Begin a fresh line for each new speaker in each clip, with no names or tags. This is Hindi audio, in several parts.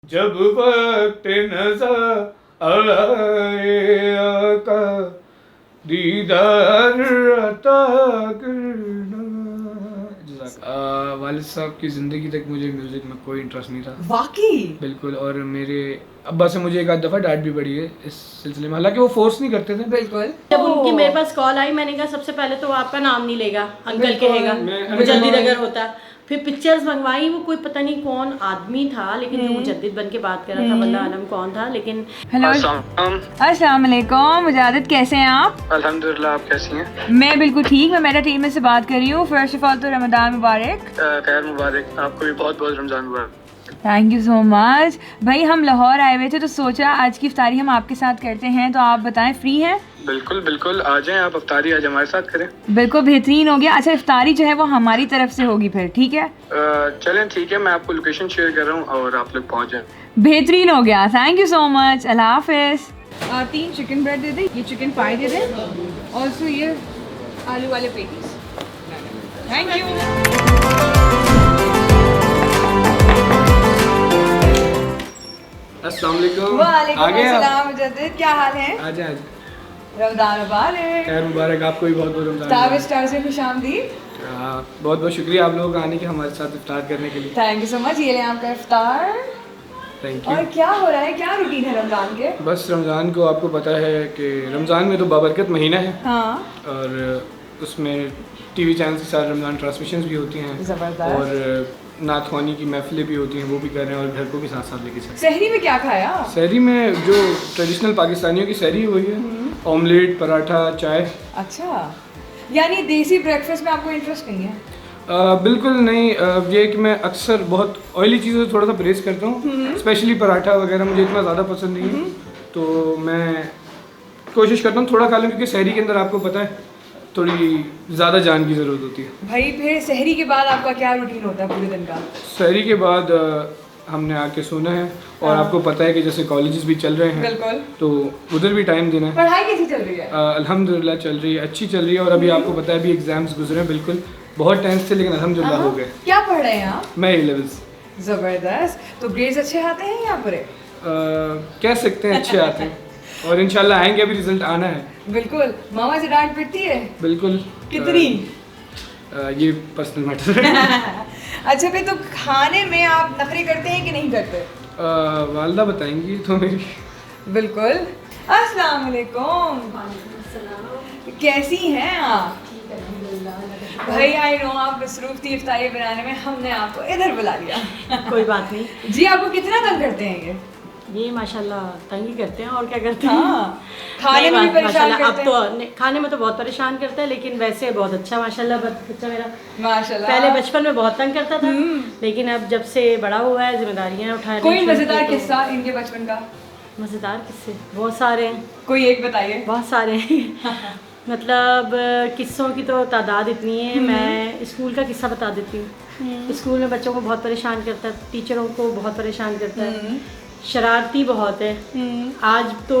जब वक्त नजर आए आका दीदार अता करना। वालिद साहब की ज़िंदगी तक मुझे म्यूज़िक में कोई इंटरेस्ट नहीं था
वाकई
बिल्कुल। और मेरे अब्बा से मुझे एक आध दफ़ा डांट भी पड़ी है इस सिलसिले में, हालांकि वो फोर्स नहीं करते थे।
बिल्कुल।
जब उनकी मेरे पास कॉल आई, मैंने कहा सबसे पहले तो वो आपका नाम नहीं लेगा, अंकल कहेगा मुजद्दिद अगर होता। फिर पिक्चर्स मंगवाई, वो कोई पता नहीं कौन आदमी था, लेकिन जो मुजद्दिद बन के बात कर रहा था, वल्लाह आलम कौन था, लेकिन
हेलो अस्सलाम वालेकुम मुजाहिद, कैसे हैं आप?
अल्हम्दुलिल्लाह, आप कैसी हैं?
मैं बिल्कुल ठीक, मैं मेटा टीम में से बात कर रही हूँ। फर्स्ट ऑफ ऑल तो रमज़ान मुबारक।
खैर मुबारक, आपको भी बहुत बहुत रमज़ान मुबारक।
Thank you so much. भाई हम लाहौर आए हुए थे तो सोचा आज की इफ्तारी हम आपके साथ करते हैं, तो आप बताएं फ्री हैं?
बिल्कुल बिल्कुल, आ जाएं आप, इफ्तारी आज हमारे साथ करें।
बिल्कुल बेहतरीन हो गया। अच्छा इफ्तारी जो है वो हमारी तरफ से होगी फिर, ठीक है?
चलें ठीक है, मैं आपको लोकेशन शेयर कर रहा हूँ और आप लोग पहुँच जाएं।
बेहतरीन हो गया, थैंक यू सो मच, अल्लाह हाफिज़। 3 चिकन ब्रेड दे दें, ये चिकन पाई दे दें, और उसको ये आलू वाले पेटीज। Thank you.
अस्सलाम वालेकुम।
वालेकुम
आ गए आप?
अस्सलाम मुजद्दिद, क्या हाल है?
आ जाएं, आ जाएं।
रमज़ान मुबारक।
खैर मुबारक, आपको भी बहुत बहुत रमज़ान
स्टार
मुबारक।
स्टार से खुशामदीद।
बहुत बहुत शुक्रिया आप लोगों का आने के, हमारे साथ इफ्तार करने के लिए।
Thank you so much. ये लें आपका इफ्तार।
थैंक
और
यू।
क्या हो रहा है, क्या रूटीन है रमज़ान के?
बस रमज़ान को आपको पता है कि रमज़ान में तो बाबरकत महीना है,
हाँ
और उसमें टीवी चैनल के साथ रमज़ान ट्रांसमिशंस भी होती हैं,
ज़बरदस्त।
और नात ख्वानी की महफिलें भी होती हैं, वो भी कर रहे हैं, और घर को भी साथ साथ लेके चल।
सहरी में क्या खाया?
सहरी में जो ट्रेडिशनल पाकिस्तानियों की सहरी हुई है, ऑमलेट, पराठा, चाय।
अच्छा, यानी देसी ब्रेकफास्ट में आपको इंटरेस्ट नहीं है?
बिल्कुल नहीं। ये कि मैं अक्सर बहुत ऑयली चीज़ों से थोड़ा सा परहेज़ करता हूँ, स्पेशली पराठा वगैरह मुझे इतना ज़्यादा पसंद नहीं है, तो मैं कोशिश करता हूँ थोड़ा खा लूँ, क्योंकि सहरी के अंदर आपको पता है थोड़ी ज़्यादा जान की ज़रूरत होती है।
भाई फिर सहरी के बाद आपका क्या रूटीन होता है पूरे दिन का?
सहरी के बाद हमने आके सोना है, और आपको पता है कि जैसे कॉलेजेस भी चल रहे हैं,
बिल्कुल।
तो उधर भी टाइम देना है।
पढ़ाई कैसी चल रही है?
अल्हम्दुलिल्लाह चल रही है, अच्छी चल रही है, और अभी आपको पता है अभी एग्जाम्स गुजरे हैं, बिल्कुल बहुत टेंस थे, लेकिन अल्हम्दुलिल्लाह हो गए।
क्या पढ़ रहे हैं आप?
मैं ए लेवल्स।
जबरदस्त। तो ग्रेड्स अच्छे आते हैं यहाँ पर?
कह सकते हैं अच्छे आते हैं, और इंशाल्लाह आएंगे, अभी रिजल्ट आना है।
बिल्कुल। मामा से डांट पिटती है?
बिल्कुल।
कितनी?
ये पर्सनल मैटर है।
अच्छा फिर तो खाने में आप नखरे करते हैं कि नहीं करते?
वालदा बताएंगी तो मेरी।
बिल्कुल। अस्सलाम वालेकुम। कैसी हैं आप? भाई आई नो आप मसरूफ थी इफ्तारी बनाने में, हमने आपको इधर बुला लिया।
कोई बात नहीं।
जी आपको कितना तंग करते हैं
ये माशाल्लाह तंग ही करते हैं, और क्या करते हैं।
हाँ, खाने
नहीं,
में भी परेशान
माशाल्लाह,
करते
अब तो खाने में तो बहुत परेशान करता है, लेकिन वैसे बहुत अच्छा माशाल्लाह बच्चा मेरा।
माशाल्लाह।
पहले बचपन में बहुत तंग करता था, लेकिन अब जब से बड़ा हुआ है, जिम्मेदारियां उठा रही
कोई
हैं,
मजेदार
तो-
किस्सा इनके बचपन का?
मज़ेदार किस्से बहुत सारे हैं,
कोई एक बताइए।
बहुत सारे हैं। मतलब किस्सों की तो तादाद इतनी है। मैं स्कूल का किस्सा बता देती हूँ। स्कूल में बच्चों को बहुत परेशान करता है, टीचरों को बहुत परेशान करता है, शरारती बहुत है। आज तो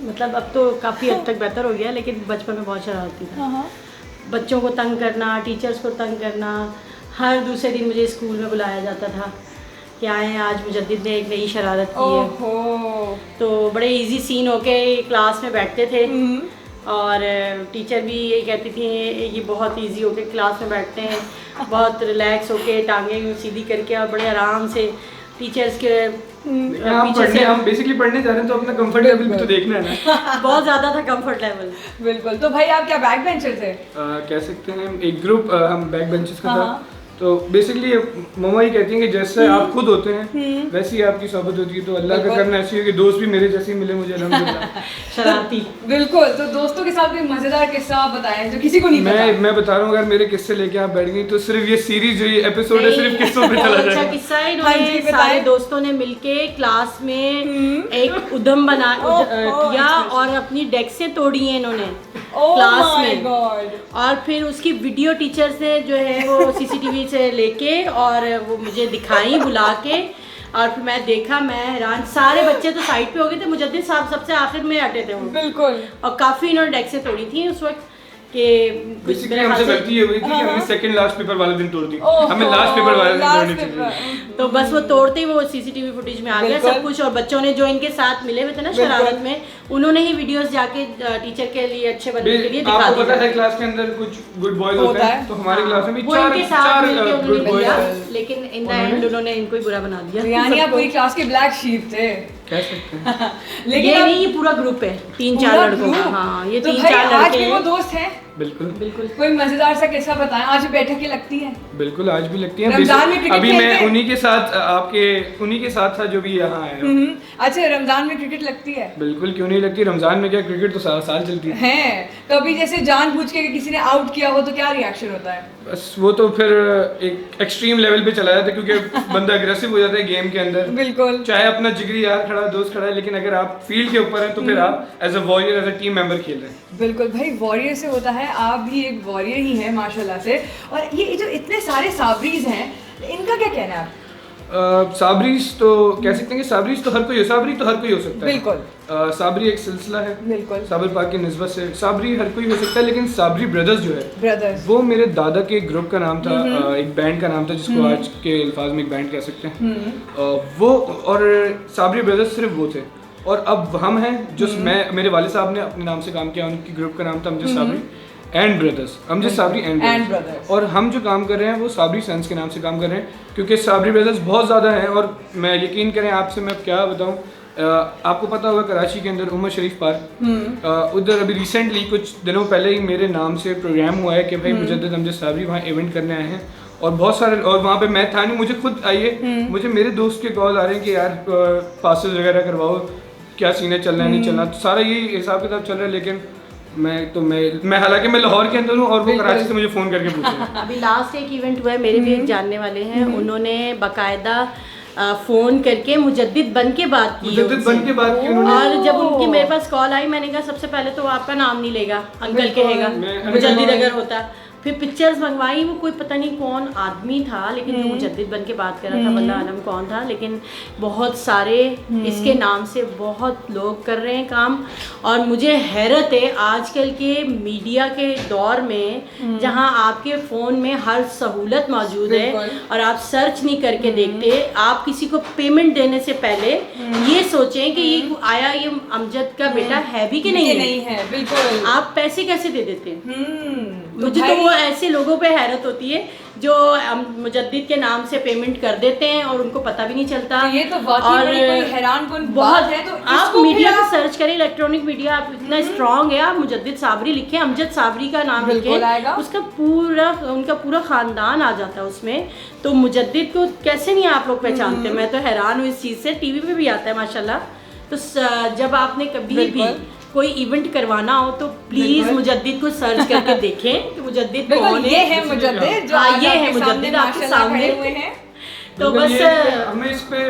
मतलब अब तो काफ़ी हद तक बेहतर हो गया, लेकिन बचपन में बहुत शरारती था। बच्चों को तंग करना, टीचर्स को तंग करना। हर दूसरे दिन मुझे स्कूल में बुलाया जाता था कि आए आज मुजद्दिद ने एक नई शरारत की है।
ओहो।
तो बड़े इजी सीन होके क्लास में बैठते थे, और टीचर भी ये कहती थी ये बहुत इजी होके क्लास में बैठते हैं, बहुत रिलैक्स होके टांगे सीधी करके, और बड़े आराम से टीचर्स के पीछे से।
हम बेसिकली पढ़ने जा रहे हैं, तो अपना कंफर्ट लेवल भी तो देखना है ना।
बहुत ज़्यादा था कंफर्ट लेवल।
बिल्कुल। तो भाई आप क्या बैक बेंचर थे?
कह सकते हैं एक ग्रुप, हम बैक बेंचेस का था। तो बेसिकली मम्मा ही कहती हैं कि जैसे आप खुद होते हैं वैसी ही आपकी सोबत होती है, तो अल्लाह का करना ऐसी है कि दोस्त भी मेरे जैसे ही मिले मुझे, अल्हम्दुलिल्लाह।
शरारती।
बिल्कुल। तो दोस्तों के साथ कोई मजेदार किस्सा आप बताएं जो किसी को नहीं पता।
मैं बता रहा हूँ, अगर मेरे किस्से लेके आप बैठ गई तो सिर्फ ये सीरीज जो ये एपिसोड है सिर्फ किस्सों पे चला
बहुत अच्छा
जाएगा।
किस्सा है।
हाँ जी,
इन्होंने
बताएं।
सारे दोस्तों ने मिलके क्लास में एक उद्यम किया, और अपनी डेस्क से तोड़ी है इन्होंने क्लास में। और फिर उसकी वीडियो टीचर्स ने जो है वो सीसीटीवी से लेके, और वो मुझे दिखाई बुला के, और फिर मैं देखा, मैं हैरान। सारे बच्चे तो साइड पे हो गए थे, मुजद्दिद साहब सबसे आखिर में हटे थे वो।
बिल्कुल।
और काफ़ी इन्होंने डेस्क से तोड़ी थी उस वक्त। कि
बेसिकली
मेरे
हमसे
हाथ से-
गलती ये हुई थी कि हमने सेकंड लास्ट पेपर वाले दिन तोड़ दी।
ओहो,
हमें लास्ट पेपर वाले दिन
last
तोड़नी
paper।
चाहिए।
तो बस वो तोड़ते ही वो सीसीटीवी फुटेज में आ गया
बिल्कुल।
सब कुछ। और बच्चों ने जो इनके साथ मिले हुए थे ना शरारत में, उन्होंने ही वीडियोस जाके टीचर के लिए अच्छे बनने के लिए दिखा
आपको पता है
दिया।
क्लास के अंदर कुछ गुड बॉयज
होता
होते हैं,
है।
तो हमारे क्लास में भी
वो इनके साथ
चार
मिलके
गुड
उन्होंने
बॉयज
किया,
थे।
लेकिन इन द एंड उन्होंने इनको ही बुरा बना दिया।
यानी आप पूरी क्लास के ब्लैक शीप थे।
कह सकते हैं।
लेकिन
ये
अब
नहीं, ये पूरा ग्रुप है, 3-4
पूरा
लड़कों का।
group?
हाँ, ये
तो
3-4
भाई आज
लड़के
भी वो
हैं।
दोस्त हैं।
बिल्कुल
बिल्कुल।
कोई मजेदार सा किस्सा बताएं, आज बैठक की लगती है।
बिल्कुल आज भी लगती है।
रमजान में क्रिकेट
अभी
खेलते
मैं
हैं?
उन्हीं के साथ था जो भी यहाँ आए हैं।
अच्छा, रमजान में क्रिकेट लगती है?
बिल्कुल, क्यों नहीं लगती। रमजान में क्या क्रिकेट तो सारा साल चलती है।
हैं, कभी जैसे जानबूझ के किसी ने आउट किया हो तो क्या रिएक्शन होता है?
बस वो तो फिर एक एक्सट्रीम लेवल पे चला जाता है, क्योंकि बंदा अग्रेसिव हो जाता है गेम के अंदर।
बिल्कुल।
चाहे अपना जिगरी यार खड़ा, दोस्त खड़ा है, लेकिन अगर आप फील्ड के ऊपर हैं तो फिर आप as a warrior, as a team member खेल रहे हैं।
बिल्कुल भाई, वॉरियर से होता है, आप भी एक वॉरियर ही हैं माशाल्लाह से। और ये जो इतने सारे साबरीज हैं, इनका क्या कहना है आप?
साबरीज तो कह सकते हैं कि साबरीज तो हर कोई हो, साबरी तो हर कोई हो सकता है।
बिल्कुल।
साबरी एक सिलसिला है,
बिल्कुल।
साबर पाक की निस्बत से साबरी हर कोई हो सकता है, लेकिन साबरी ब्रदर्स जो है
ब्रदर्स,
वो मेरे दादा के ग्रुप का नाम था, एक बैंड का नाम था, जिसको आज के अल्फाज में एक बैंड कह सकते हैं। वो और साबरी ब्रदर्स सिर्फ वो थे, और अब हम हैं जो मेरे वालिद साहब ने अपने नाम से काम किया, उनकी ग्रुप का नाम था Amjad Sabri and brothers, Amjad Sabri and brothers. और हम जो काम कर रहे हैं वो साबरी सन्स के नाम से काम कर रहे हैं, क्योंकि साबरी ब्रदर्स बहुत ज़्यादा हैं। और मैं यकीन करें आपसे, मैं क्या बताऊँ, आपको पता होगा कराची के अंदर उमर शरीफ पार्क, उधर अभी रिसेंटली कुछ दिनों पहले ही मेरे नाम से प्रोग्राम हुआ है कि भाई मुजद्दिद अमजद साबरी वहाँ इवेंट करने आए हैं, और बहुत सारे, और वहाँ पे मैं था नहीं, मुझे खुद आइए, मुझे मेरे दोस्त के कॉल आ रहे हैं कि यार पासेस वगैरह करवाओ, क्या सीन है, चलना है नहीं चलना, तो सारा यही हिसाब किताब चल रहा है। लेकिन मैं हालांकि मैं लाहौर के अंदर हूँ, और वो कराची से मुझे फ़ोन करके पूछे।
अभी लास्ट एक इवेंट हुआ है, मेरे भी एक जानने वाले हैं, उन्होंने बाकायदा फ़ोन करके मुजद्दिद बन के बात की,
मुजद्दिद बन के बात की उन्होंने।
और जब उनकी मेरे पास कॉल आई, मैंने कहा सबसे पहले तो वो आपका नाम नहीं लेगा, अंकल कहेगा मुजद्दिद अगर होता। फिर पिक्चर्स मंगवाई, वो कोई पता नहीं कौन आदमी था, लेकिन जो मुजद्दिद बन के बात कर रहा था, वल्लाह आलम कौन था, लेकिन बहुत सारे इसके नाम से बहुत लोग कर रहे हैं काम। और मुझे हैरत है आजकल के मीडिया के दौर में, जहां आपके फ़ोन में हर सहूलत मौजूद है और आप सर्च नहीं करके देखते, आप किसी को पेमेंट देने से पहले ये सोचें कि ये आया ये अमजद का बेटा है भी कि नहीं
है। बिल्कुल।
आप पैसे कैसे दे देते हैं? मुझे
भाई,
तो वो ऐसे लोगों पे हैरत होती है जो मुजद्दिद के नाम से पेमेंट कर देते हैं और उनको पता भी नहीं चलता।
तो ये तो वाकई बड़ी कोई हैरानकुन
बहुत
बात है। तो
आप
इसको
मीडिया
फिर
को सर्च करें, इलेक्ट्रॉनिक मीडिया आप इतना स्ट्रांग है, आप मुजद्दिद साबरी लिखें, अमजद साबरी का नाम
बिल्कुल आएगा।
लिखें, उसका उनका पूरा खानदान आ जाता है उसमें। तो मुजद्दिद को कैसे नहीं आप लोग पहचानते? मैं तो हैरान हूँ इस चीज़ से। टीवी पे भी आता है माशाल्लाह। तो जब आपने कभी भी कोई इवेंट करवाना हो तो प्लीज मुजद्दिद को सर्च करके देखें कि मुजद्दिद कौन है।
ये है मुजद्दिद, जो
हाँ,
आज
ये है
आपके
मुजद्दिद
सामने
आपके
माशाल्लाह
सामने
खड़े हुए हैं।
तो
बिल्कुल,
बस
हमें इस पे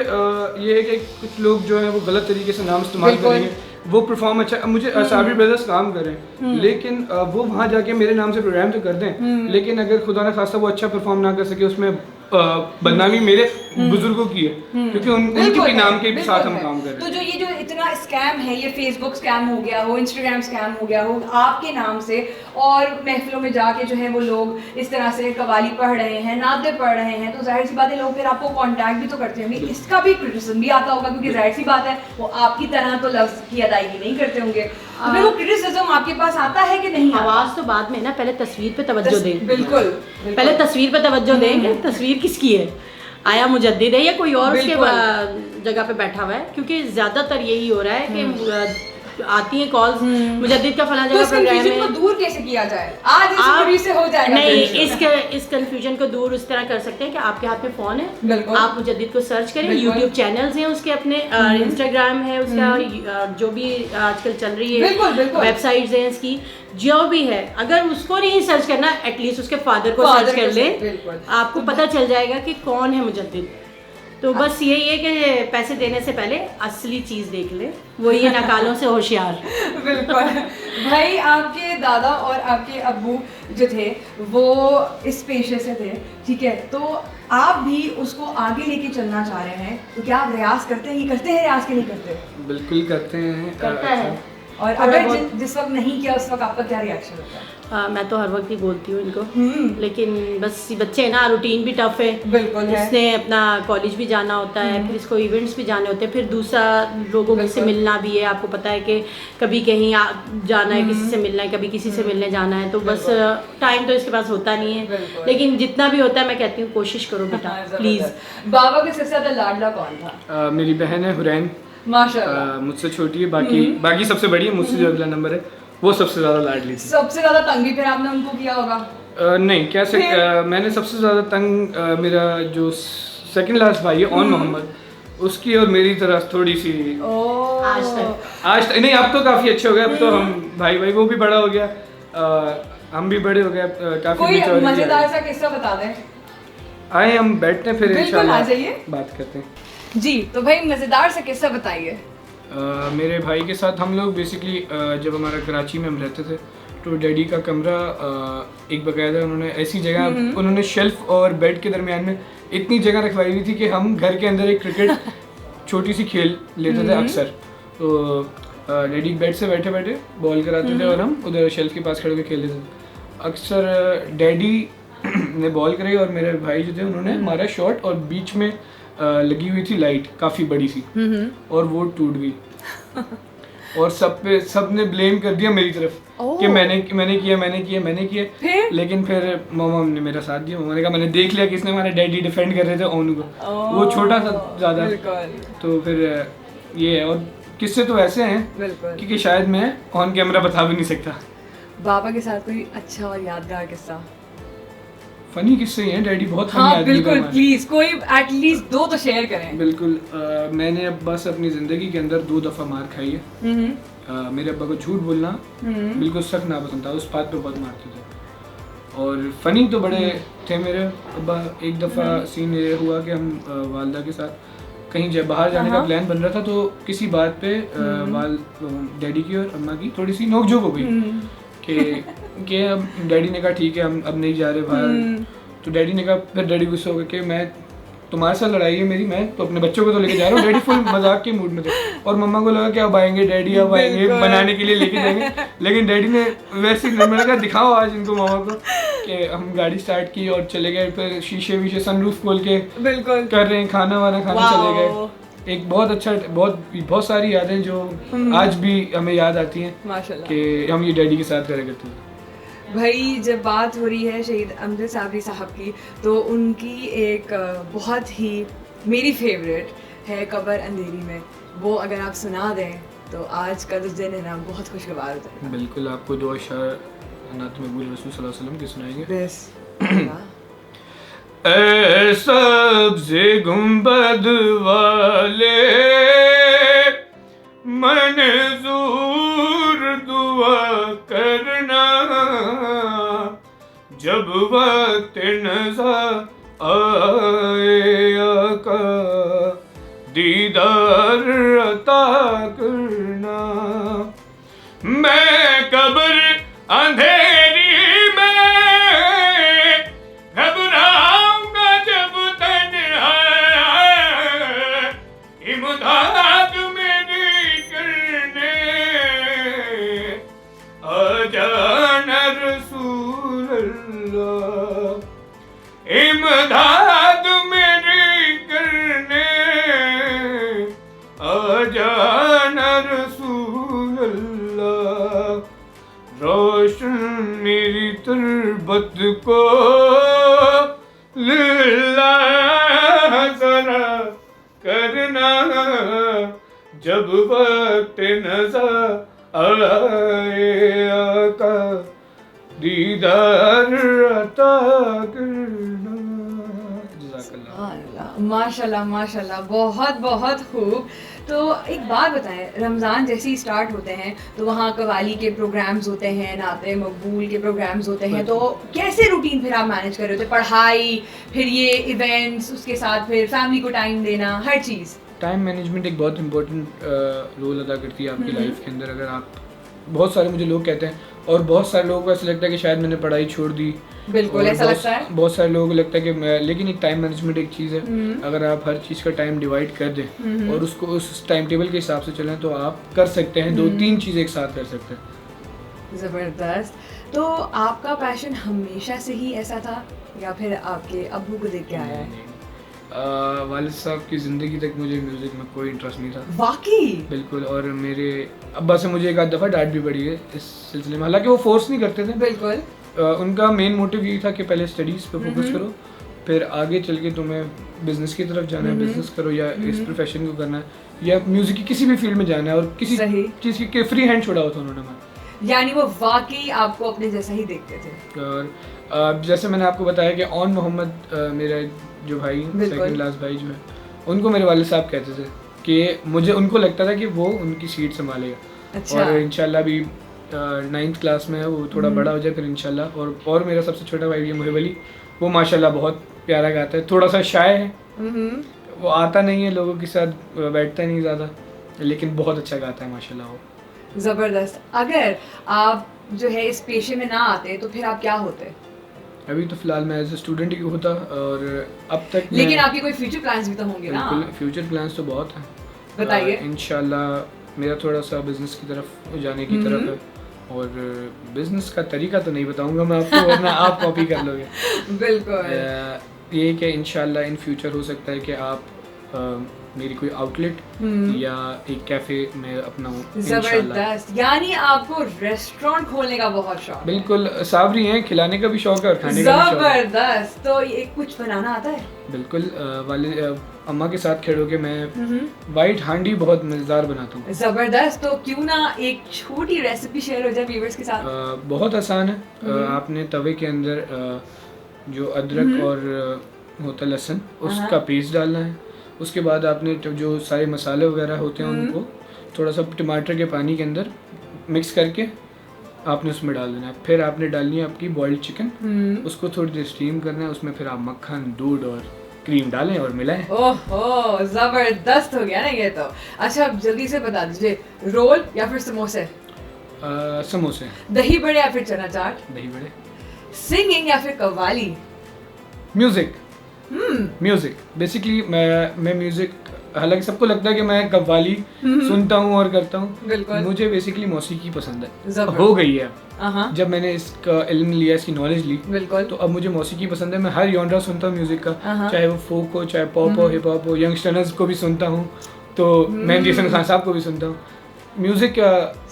ये है कि कुछ लोग जो है वो गलत तरीके से नाम इस्तेमाल करेंगे, वो परफॉर्म अच्छा, मुझे साबरी ब्रदर्स काम करें, लेकिन वो वहाँ जाके मेरे नाम से प्रोग्राम तो कर दें, लेकिन अगर खुदा न खास्ता वो अच्छा परफॉर्म ना कर सके, उसमें बदनामी मेरे बुजुर्गों की है, क्योंकि उनके भी नाम के साथ हम काम कर रहे हैं।
तो जो ये जो इतना स्कैम है, ये फेसबुक स्कैम हो गया हो, इंस्टाग्राम स्कैम हो गया हो आपके नाम से, और महफिलों में जाके जो है वो लोग इस तरह से कवाली पढ़ रहे हैं, नाते पढ़ रहे हैं, तो जाहिर सी बात है लोग फिर आपको कांटेक्ट भी तो करते होंगे, इसका भी क्रिटिसिज्म भी आता होगा, क्योंकि जाहिर सी बात है वो आपकी तरह तो लफ्ज की अदायगी नहीं करते होंगे। तो फिर वो क्रिटिसिज्म आपके पास आता है कि नहीं?
आवाज़ तो बाद में ना, पहले तस्वीर पे तवज्जो दें।
बिल्कुल,
पहले तस्वीर पे तवज्जो दें कि तस्वीर किसकी है, आया मुजद्दिद है या कोई और उसके जगह पे बैठा हुआ है, क्योंकि ज्यादातर यही हो रहा है कि आती हैं कॉल्स, मुजद्दिद का फला जगह प्रोग्राम है।
को दूर कैसे किया जाए? आज इस वीडियो से हो जाएगा।
नहीं, इस कंफ्यूजन को दूर उस तरह कर सकते हैं कि आपके हाथ में फोन है, आप मुजद्दिद को सर्च करें, यूट्यूब चैनल्स हैं उसके अपने, इंस्टाग्राम है उसका, जो भी आजकल चल रही है वेबसाइट्स हैं इसकी, जो भी है, अगर उसको नहीं सर्च करना, एटलीस्ट उसके फादर को सर्च कर ले, आपको पता चल जाएगा कि कौन है मुजद्दिद। तो बस यही है कि पैसे देने से पहले असली चीज़ देख ले, वो ये नकालों से होशियार।
बिल्कुल भाई, आपके दादा और आपके अब्बू जो थे वो इस पेशे से थे, ठीक है, तो आप भी उसको आगे लेके चलना चाह रहे हैं, तो क्या आप रियाज करते हैं? ये करते हैं रियाज के नहीं करते?
बिल्कुल करते हैं।
करता है।
और अगर जिस वक्त नहीं किया उस वक्त आपका क्या रिएक्शन होता है?
मैं तो हर वक्त ही बोलती हूँ इनको, लेकिन बस ये बच्चे हैं ना, रूटीन भी टफ है।
बिल्कुल है।
इसने अपना कॉलेज भी जाना होता है, फिर इसको इवेंट्स भी जाने होते हैं, फिर दूसरा लोगों से मिलना भी है। आपको पता है कि कभी कहीं जाना है, किसी से मिलना है, कभी किसी से मिलने जाना है, तो बस टाइम तो इसके पास होता नहीं है। लेकिन जितना भी होता है मैं कहती हूँ कोशिश करो बेटा प्लीज़।
बाबा के सबसे ज़्यादा लाडला कौन था?
मेरी बहन है हुरैन,
माशाल्लाह।
मुझसे छोटी है, बाकी सबसे बड़ी है, मुझसे जो अगला नंबर है वो सबसे ज़्यादा लाडली थी।
सबसे ज़्यादा तंग भी फिर आपने उनको किया होगा?
नहीं, कैसे मैंने सबसे ज़्यादा तंग मेरा जो सेकंड लास्ट भाई है ऑन मोहम्मद, उसकी और मेरी तरह थोड़ी सी आज तक नहीं, अब तो काफ़ी अच्छे हो गए, अब तो हम भाई वो भी बड़ा हो गया, हम भी बड़े हो गए, काफ़ी
कोई मज़ेदार सा किस्सा बता दें।
आए हम बैठते हैं फिर
इंशाल्लाह
बात करते हैं
जी। तो भाई मज़ेदार सा किस्सा बताइए।
मेरे भाई के साथ हम लोग बेसिकली जब हमारा कराची में हम रहते थे तो डैडी का कमरा एक बाकायदा उन्होंने ऐसी जगह उन्होंने शेल्फ और बेड के दरमियान में इतनी जगह रखवाई हुई थी कि हम घर के अंदर एक क्रिकेट छोटी सी खेल लेते थे अक्सर। तो डैडी बेड से बैठे बैठे बॉल कराते थे और हम उधर शेल्फ के पास खड़े होकर खेलते थे। अक्सर डैडी ने बॉल कराई और मेरे भाई जो थे उन्होंने मारा शॉट और बीच में लगी हुई थी लाइट काफ़ी बड़ी सी और वो टूट गई और सब ने ब्लेम कर दिया मेरी तरफ कि मैंने किया। लेकिन फिर मामा ने मेरा साथ दिया। मामा ने कहा मैंने देख लिया किसने हमारे डैडी डिफेंड कर रहे थे ओनू को, वो छोटा था ज़्यादा, तो फिर ये है। और किस्से तो ऐसे हैं कि शायद मैं ऑन कैमरा बता भी नहीं सकता।
बाबा के साथ कोई अच्छा और यादगार किस्सा?
फनी किस्से हैं, डैडी बहुत फनी
आदमी है। बिल्कुल प्लीज कोई एटलीस्ट 2 तो शेयर करें।
बिल्कुल मैंने अब बस अपनी ज़िंदगी के अंदर 2 दफ़ा मार खाई है। मेरे अब्बा को झूठ बोलना बिल्कुल सख्त नापसंद था, उस बात पे बहुत मारते थे। और फनी तो बड़े थे मेरे अब्बा। एक दफ़ा सीन ये हुआ कि हम वालदा के साथ कहीं बाहर जाने का प्लान बन रहा था, तो किसी बात पे डैडी की और अम्मा की थोड़ी सी नोकझोंक हो गई कि अब डैडी ने कहा ठीक है हम अब नहीं जा रहे बाहर। तो डैडी ने कहा, फिर डैडी गुस्सा हो गया कि मैं तुम्हारे साथ लड़ाई है मेरी, मैं तो अपने बच्चों को तो लेके जा रहा हूँ। डैडी फुल मजाक के मूड में थे और मम्मा को लगा कि अब आएंगे डैडी, अब आएंगे बनाने के लिए लेके जाएंगे। लेकिन डैडी ने वैसे ही मैंने कहा दिखाओ आज इनको मामा को, कि हम गाड़ी स्टार्ट की और चले गए। फिर शीशे सनरूफ खोल के बिल्कुल कर रहे हैं, खाना वाना खाने चले गए। एक बहुत अच्छा बहुत सारी यादें जो आज भी हमें याद आती हैं माशाल्लाह कि हम ये डैडी के साथ करा करते थे।
भाई जब बात हो रही है शहीद अमजद साबरी साहब की, तो उनकी एक बहुत ही मेरी फेवरेट है कब्र अंधेरी में, वो अगर आप सुना दें तो आज का जो दिन है ना बहुत खुशगवार होता है।
बिल्कुल, आपको 2 अशआर नात मकबूल रसूल सल्लल्लाहु अलैहि वसल्लम की सुनाएंगे।
बस
ऐ सब्ज़े गुंबद वाले मंजूर दुआ करना, जब वक्त नज़र आए आका दीदार अता करना। मैं कब्र अंधेरी इमदाद मेरी करने आजान रसूल अल्लाह, इमदाद मेरी करने आजान रसूल अल्लाह, रोशन मेरी तुरबत को लिल्लाह जरा करना, जब वक्त नज़र आए आका दीदार अता करना।
माशाल्लाह माशाल्लाह, बहुत बहुत खूब। तो एक बात बताएं, रमज़ान जैसे ही स्टार्ट होते हैं तो वहाँ कवाली के प्रोग्राम्स होते हैं, नाते मकबूल के प्रोग्राम्स होते हैं, तो कैसे रूटीन फिर आप मैनेज कर रहे होते? पढ़ाई, फिर ये इवेंट्स, उसके साथ फिर फैमिली को टाइम देना, हर चीज़।
टाइम मैनेजमेंट एक बहुत इंपॉर्टेंट रोल अदा करती है आपकी लाइफ के अंदर। अगर आप बहुत सारे मुझे लोग कहते हैं, और बहुत सारे लोगों को ऐसा लगता है कि शायद मैंने पढ़ाई छोड़ दी।
बिल्कुल
और
ऐसा लगता है।
बहुत सारे लोगों को लगता है कि लेकिन एक टाइम मैनेजमेंट एक चीज़ है, अगर आप हर चीज़ का टाइम डिवाइड कर दें और उसको उस टाइम टेबल के हिसाब से चलें तो आप कर सकते हैं, 2-3 चीज़ें एक साथ कर सकते हैं।
ज़बरदस्त। तो आपका पैशन हमेशा से ही ऐसा था या फिर आपके अब्बू को देख के आया है?
वालिद साहब की ज़िंदगी तक मुझे म्यूज़िक में कोई इंटरेस्ट नहीं था।
वाकई?
बिल्कुल, और मेरे अब्बा से मुझे एक आध दफ़ा डांट भी पड़ी है इस सिलसिले में, हालांकि वो फोर्स नहीं करते थे।
बिल्कुल।
उनका मेन मोटिव यही था कि पहले स्टडीज़ पे फोकस करो, फिर आगे चल के तुम्हें बिज़नेस की तरफ जाना है, बिज़नेस करो, या इस प्रोफेशन को करना है, या म्यूज़िक की किसी भी फील्ड में जाना है, और किसी
सही।
चीज़ की फ्री हैंड छोड़ा होता उन्होंने मैं।
यानी वो वाकई आपको अपने जैसा ही देखते थे।
और जैसे मैंने आपको बताया कि ऑन मोहम्मद मेरा जो भाई, सेकंड लास्ट भाई जो है, उनको मेरे वालिद साहब कहते थे कि मुझे उनको लगता था कि वो उनकी सीट संभालेगा।
अच्छा।
और इंशाल्लाह अभी 9th क्लास में है, वो थोड़ा बड़ा हो जाए फिर इंशाल्लाह। और मेरा सबसे छोटा भाई है मुहिब अली, वो माशाल्लाह बहुत प्यारा गाता है, थोड़ा सा शाय है, वो आता नहीं है लोगों के साथ, बैठता नहीं ज़्यादा, लेकिन बहुत अच्छा गाता है माशाल्लाह वो।
ज़बरदस्त। अगर आप जो है इस पेशे में ना आते तो फिर आप क्या होते?
अभी तो फिलहाल मैं एज ए स्टूडेंट ही होता, और अब तक
लेकिन आपके कोई फ्यूचर प्लान्स भी तो होंगे ना?
बिल्कुल, फ्यूचर प्लान्स तो बहुत हैं।
बताइए।
इंशाल्लाह मेरा थोड़ा सा बिजनेस की तरफ जाने की तरफ है, और बिजनेस का तरीका तो नहीं बताऊंगा मैं आपको, वरना आप कॉपी कर लोगे।
बिल्कुल।
ये कि इंशाल्लाह इन फ्यूचर हो सकता है कि आप मेरी कोई आउटलेट या एक कैफे में अपनाऊं इंशाल्लाह।
जबरदस्त। यानी आपको रेस्टोरेंट खोलने का बहुत शौक है?
बिल्कुल, साबरी हैं, खिलाने का भी शौक है और खाने का भी शौक है।
जबरदस्त। तो ये कुछ बनाना आता है?
बिल्कुल, अम्मा के साथ खड़े होके मैं वाइट हांडी बहुत मज़ेदार बनाता हूँ।
जबरदस्त। तो क्यों ना एक छोटी रेसिपी शेयर हो जाए व्यूअर्स के साथ?
बहुत आसान है। आपने तवे के अंदर जो अदरक और होता लहसुन, उसका पेस्ट डालना है। उसके बाद आपने जो सारे मसाले वगैरह होते हैं उनको थोड़ा सा टमाटर के पानी के अंदर मिक्स करके आपने उसमें डाल देना है। फिर आपने डालनी है आपकी बॉइल्ड चिकन, उसको थोड़ी देर स्टीम करना है, उसमें फिर आप मक्खन, दूध और क्रीम डालें और मिलाएं।
ओहो, जबरदस्त हो गया ना ये तो। अच्छा, अब जल्दी से बता दीजिए, रोल या फिर समोसे?
समोसे।
दही बड़े या फिर चना चाट?
दही बड़े।
सिंगिंग या फिर कव्वाली?
म्यूजिक। म्यूजिक बेसिकली मैं म्यूजिक, हालांकि सबको लगता है कि मैं कव्वाली सुनता हूँ और करता हूँ,
बिल्कुल।
मुझे बेसिकली मौसीकी पसंद है,
जबरदस्त।
हो गई है
हाँ।
जब मैंने इसका इल्म लिया, इसकी नॉलेज ली,
बिल्कुल।
तो अब मुझे मौसीकी पसंद है। मैं हर जॉनरा सुनता हूँ म्यूजिक का, चाहे वो फोक हो, चाहे पॉप हो, हिप हॉप हो, यंगस्टर्स को भी सुनता हूँ, तो मैं जैसन खान साहब को भी सुनता हूँ। म्यूजिक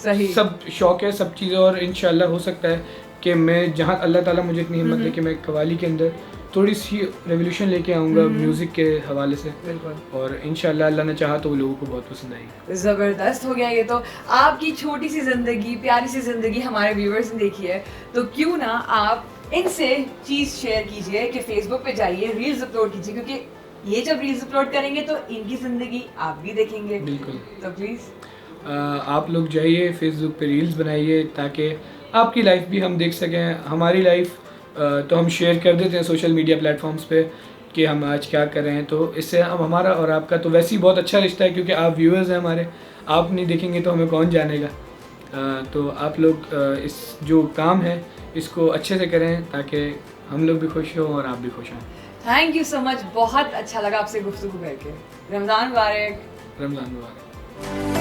सही।
सब शौक है, सब चीज़ें, और इंशाल्लाह हो सकता है कि मैं जहाँ अल्लाह ताला मुझे इतनी हिम्मत दे कि मैं कव्वाली के अंदर थोड़ी सी रेवोल्यूशन लेके आऊँगा म्यूज़िक के हवाले से,
बिल्कुल।
और इंशाल्लाह अल्लाह ने चाहा तो वो लोगों को बहुत पसंद आएगी।
ज़बरदस्त हो गया ये तो। आपकी छोटी सी ज़िंदगी, प्यारी सी ज़िंदगी हमारे व्यूअर्स ने देखी है, तो क्यों ना आप इनसे चीज़ शेयर कीजिए कि फेसबुक पे जाइए, रील्स अपलोड कीजिए, क्योंकि ये जब रील्स अपलोड करेंगे तो इनकी ज़िंदगी आप भी देखेंगे।
बिल्कुल।
तो प्लीज़
आप लोग जाइए फेसबुक पे रील्स बनाइए, ताकि आपकी लाइफ भी हम देख सकें। हमारी लाइफ तो हम शेयर कर देते हैं सोशल मीडिया प्लेटफॉर्म्स पे कि हम आज क्या कर रहे हैं, तो इससे हम हमारा और आपका तो वैसे ही बहुत अच्छा रिश्ता है, क्योंकि आप व्यूअर्स हैं हमारे, आप नहीं देखेंगे तो हमें कौन जानेगा। तो आप लोग इस जो काम है इसको अच्छे से करें, ताकि हम लोग भी खुश हों और आप भी खुश हों।
थैंक यू सो मच, बहुत अच्छा लगा आपसे गुफ्तगू करके। रमज़ान मुबारक।
रमज़ान मुबारक।